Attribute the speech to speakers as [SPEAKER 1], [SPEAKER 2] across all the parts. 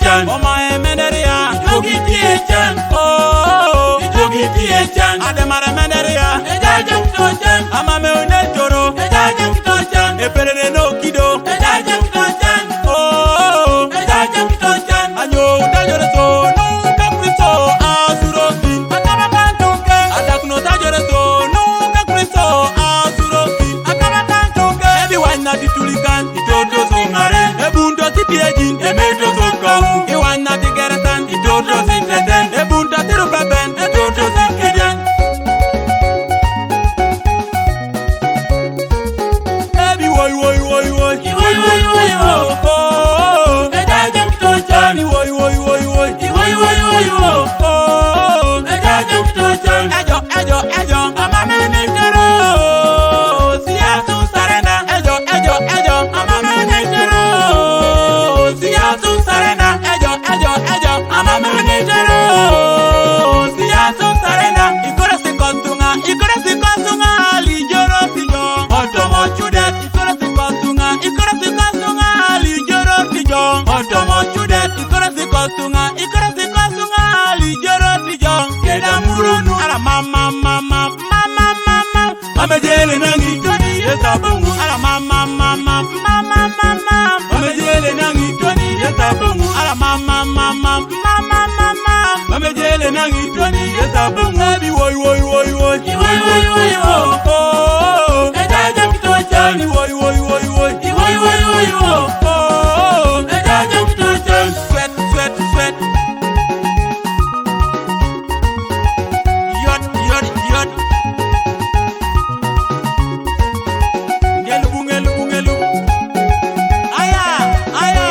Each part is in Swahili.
[SPEAKER 1] tiechan Oma emeneria Ijogi tiechan Ijogi tiechan Ademare meneria Ejajem tochan Amame une joro Ejajem tochan Eperere no kido Ejajem tochan Ejajem tochan Anyo utajore so Nunca Kristo asuroki Akabakantuke Adakno tajore so Nunca Kristo asuroki Akabakantuke Everyone na titulikan Itoto zongare Ebundo tipiejin Emeto zonkawu Iwan na tigeretan Itoto zingleten Ebunda tirupeben Itoto zinkiden Ebi woy woy woy woy Woy woy woy woy Ejajem tochan Woy woy woy woy Woy woy woy woy Ejajem tochan Ejo ejo ejo Amame nekero Siya tu sarena Ejo ejo ejo Amame nekero Siya tu sarena Ejo ejo ejo Amame nekero Siya tu sarena Ikore sikontunga Lijoro pijo Otomo chudet Ikore sikontunga Lijoro pijo Otomo chudet Ikore sikontunga Lijoro pijo Keda murunu Ala mama mama mama mama Mame jele nangi Toni yeta bungu Ala mama mama mama mama Mame jele nangi Toni yeta bungu Ala mama mama mama mama Mame jele nangi Toni yeta bungu Ebi woy woy woy woy Woy woy woy woy Ejajem tochan Woy woy woy woy Woy woy woy woy Ejajem tochan Sweat sweat sweat Yot yot yot Ngelubu ngelubu ngelubu Aya aya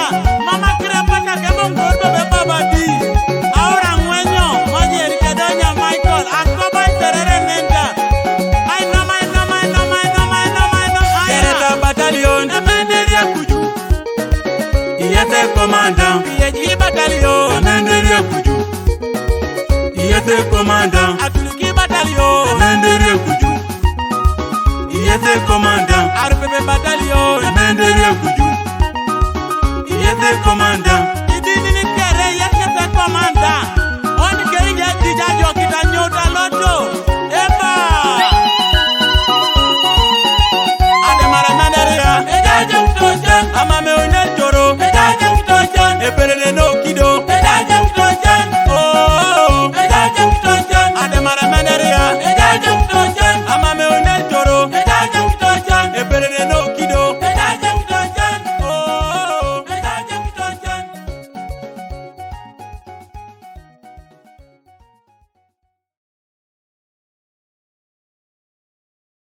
[SPEAKER 1] Mama kirapata kebongo bebe baba di Ahora ngwenyo Majer kedonya Michael Akoba terere nenda I know Kereta battalion Emenderia kuju Iyete commandant Iyeji battalion Emenderia kuju Iyete commandant Atuluki battalion Emenderia kuju Iyete commandant RPP battalion Emenderia kuju Iyete commandant